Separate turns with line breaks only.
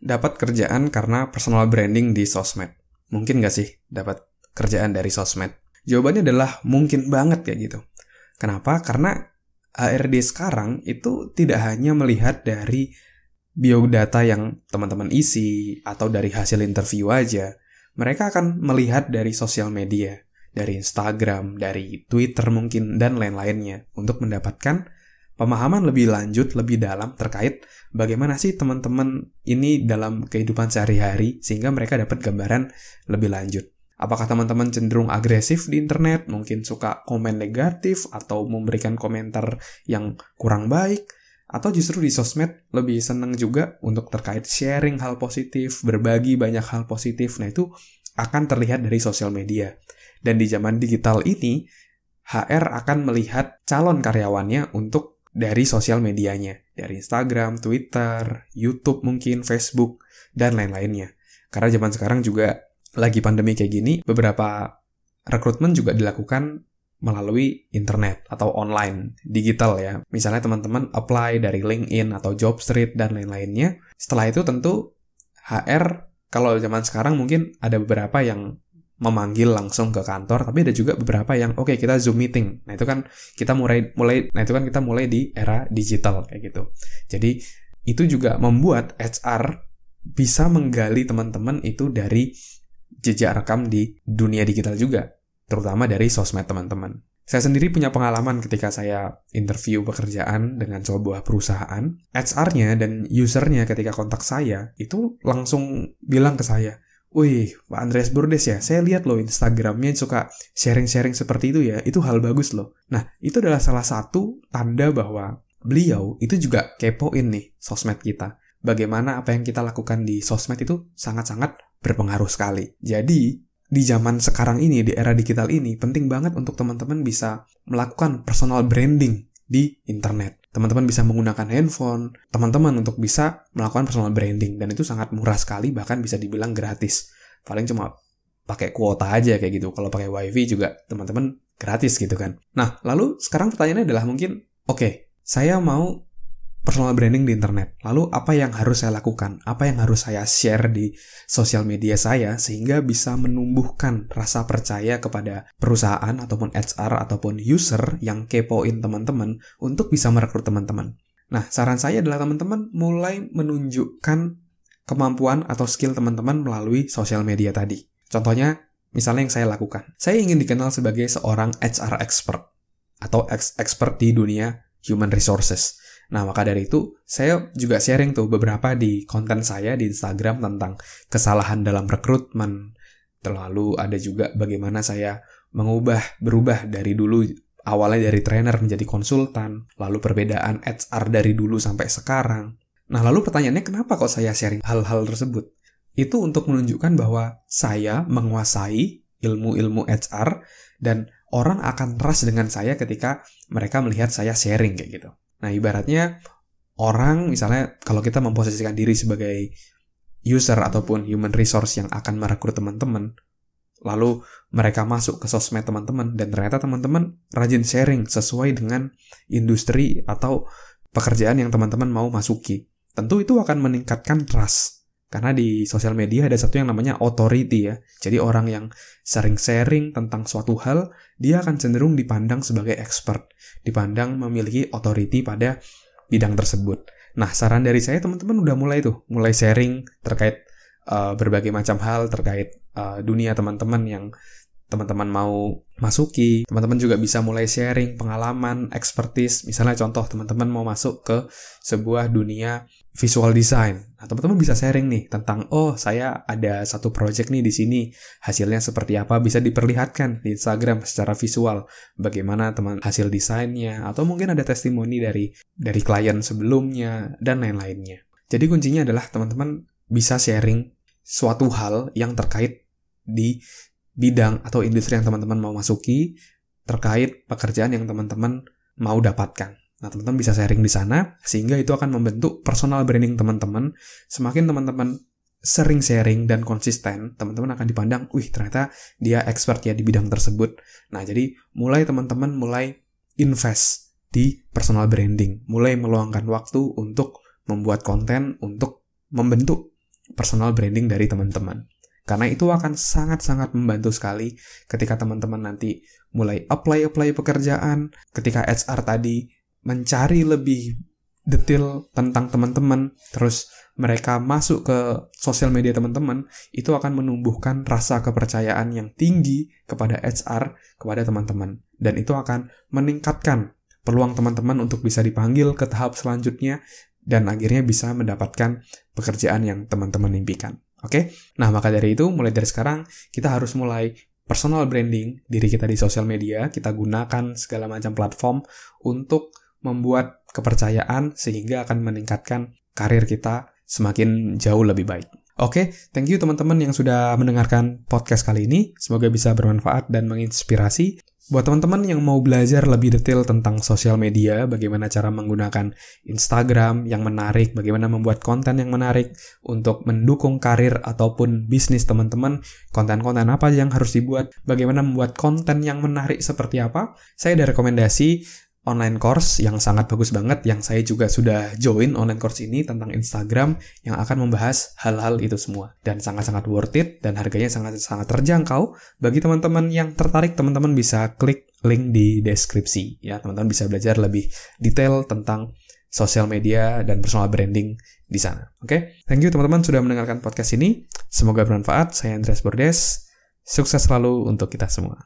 dapat kerjaan karena personal branding di sosmed? Mungkin gak sih dapat kerjaan dari sosmed? Jawabannya adalah mungkin banget kayak gitu. Kenapa? Karena HRD sekarang itu tidak hanya melihat dari biodata yang teman-teman isi atau dari hasil interview aja. Mereka akan melihat dari sosial media, dari Instagram, dari Twitter mungkin, dan lain-lainnya untuk mendapatkan pemahaman lebih lanjut, lebih dalam terkait bagaimana sih teman-teman ini dalam kehidupan sehari-hari sehingga mereka dapat gambaran lebih lanjut. Apakah teman-teman cenderung agresif di internet, mungkin suka komen negatif atau memberikan komentar yang kurang baik, atau justru di sosmed lebih seneng juga untuk terkait sharing hal positif, berbagi banyak hal positif. Nah itu akan terlihat dari sosial media. Dan di zaman digital ini, HR akan melihat calon karyawannya untuk dari sosial medianya. Dari Instagram, Twitter, YouTube mungkin, Facebook, dan lain-lainnya. Karena zaman sekarang juga lagi pandemi kayak gini, beberapa rekrutmen juga dilakukan melalui internet atau online, digital ya. Misalnya teman-teman apply dari LinkedIn atau Jobstreet dan lain-lainnya. Setelah itu tentu HR, kalau zaman sekarang mungkin ada beberapa yang memanggil langsung ke kantor, tapi ada juga beberapa yang oke, kita Zoom meeting. Nah, itu kan kita mulai di era digital kayak gitu. Jadi, itu juga membuat HR bisa menggali teman-teman itu dari jejak rekam di dunia digital juga, terutama dari sosmed teman-teman. Saya sendiri punya pengalaman ketika saya interview pekerjaan dengan sebuah perusahaan. HR-nya dan user-nya ketika kontak saya, itu langsung bilang ke saya, "Wih, Pak Andreas Burdes ya, saya lihat loh Instagram-nya suka sharing-sharing seperti itu ya, itu hal bagus loh." Nah, itu adalah salah satu tanda bahwa beliau itu juga kepoin nih sosmed kita. Bagaimana apa yang kita lakukan di sosmed itu sangat-sangat berpengaruh sekali. Jadi, di zaman sekarang ini, di era digital ini, penting banget untuk teman-teman bisa melakukan personal branding di internet. Teman-teman bisa menggunakan handphone, teman-teman untuk bisa melakukan personal branding. Dan itu sangat murah sekali, bahkan bisa dibilang gratis. Paling cuma pakai kuota aja kayak gitu. Kalau pakai wifi juga teman-teman gratis gitu kan. Nah, lalu sekarang pertanyaannya adalah mungkin, oke, saya mau personal branding di internet. Lalu apa yang harus saya lakukan? Apa yang harus saya share di sosial media saya sehingga bisa menumbuhkan rasa percaya kepada perusahaan ataupun HR ataupun user yang kepoin teman-teman untuk bisa merekrut teman-teman. Nah, saran saya adalah teman-teman mulai menunjukkan kemampuan atau skill teman-teman melalui sosial media tadi. Contohnya, misalnya yang saya lakukan. Saya ingin dikenal sebagai seorang HR expert atau expert di dunia human resources. Nah, maka dari itu, saya juga sharing tuh beberapa di konten saya di Instagram tentang kesalahan dalam rekrutmen. Lalu ada juga bagaimana saya berubah dari dulu, awalnya dari trainer menjadi konsultan, lalu perbedaan HR dari dulu sampai sekarang. Nah, lalu pertanyaannya kenapa kok saya sharing hal-hal tersebut? Itu untuk menunjukkan bahwa saya menguasai ilmu-ilmu HR dan orang akan trust dengan saya ketika mereka melihat saya sharing kayak gitu. Nah, ibaratnya orang, misalnya kalau kita memposisikan diri sebagai user ataupun human resource yang akan merekrut teman-teman, lalu mereka masuk ke sosmed teman-teman, dan ternyata teman-teman rajin sharing sesuai dengan industri atau pekerjaan yang teman-teman mau masuki. Tentu itu akan meningkatkan trust. Karena di sosial media ada satu yang namanya authority ya. Jadi orang yang sering sharing tentang suatu hal, dia akan cenderung dipandang sebagai expert. Dipandang memiliki authority pada bidang tersebut. Nah, saran dari saya teman-teman udah mulai sharing terkait berbagai macam hal terkait dunia teman-teman yang teman-teman mau masuki. Teman-teman juga bisa mulai sharing pengalaman, expertise. Misalnya contoh teman-teman mau masuk ke sebuah dunia visual design. Nah, teman-teman bisa sharing nih tentang, oh saya ada satu project nih di sini, hasilnya seperti apa, bisa diperlihatkan di Instagram secara visual, bagaimana teman hasil desainnya, atau mungkin ada testimoni dari klien sebelumnya, dan lain-lainnya. Jadi kuncinya adalah teman-teman bisa sharing suatu hal yang terkait di bidang atau industri yang teman-teman mau masuki, terkait pekerjaan yang teman-teman mau dapatkan. Nah, teman-teman bisa sharing di sana, sehingga itu akan membentuk personal branding teman-teman. Semakin teman-teman sering sharing dan konsisten, teman-teman akan dipandang, wih ternyata dia expert ya di bidang tersebut. Nah, jadi teman-teman mulai invest di personal branding, mulai meluangkan waktu untuk membuat konten, untuk membentuk personal branding dari teman-teman. Karena itu akan sangat-sangat membantu sekali ketika teman-teman nanti mulai apply pekerjaan, ketika HR tadi mencari lebih detail tentang teman-teman, terus mereka masuk ke sosial media teman-teman, itu akan menumbuhkan rasa kepercayaan yang tinggi kepada HR, kepada teman-teman. Dan itu akan meningkatkan peluang teman-teman untuk bisa dipanggil ke tahap selanjutnya, dan akhirnya bisa mendapatkan pekerjaan yang teman-teman impikan. Oke? Nah, maka dari itu, mulai dari sekarang, kita harus mulai personal branding diri kita di sosial media. Kita gunakan segala macam platform untuk membuat kepercayaan sehingga akan meningkatkan karir kita semakin jauh lebih baik. Oke, thank you teman-teman yang sudah mendengarkan podcast kali ini. Semoga bisa bermanfaat dan menginspirasi. Buat teman-teman yang mau belajar lebih detail tentang sosial media, bagaimana cara menggunakan Instagram yang menarik, bagaimana membuat konten yang menarik untuk mendukung karir ataupun bisnis teman-teman, konten-konten apa yang harus dibuat, bagaimana membuat konten yang menarik seperti apa, saya ada rekomendasi online course yang sangat bagus banget, yang saya juga sudah join online course ini tentang Instagram yang akan membahas hal-hal itu semua. Dan sangat-sangat worth it, dan harganya sangat-sangat terjangkau. Bagi teman-teman yang tertarik, teman-teman bisa klik link di deskripsi. Ya, teman-teman bisa belajar lebih detail tentang sosial media dan personal branding di sana. Oke? Thank you teman-teman sudah mendengarkan podcast ini. Semoga bermanfaat. Saya Andreas Bordes. Sukses selalu untuk kita semua.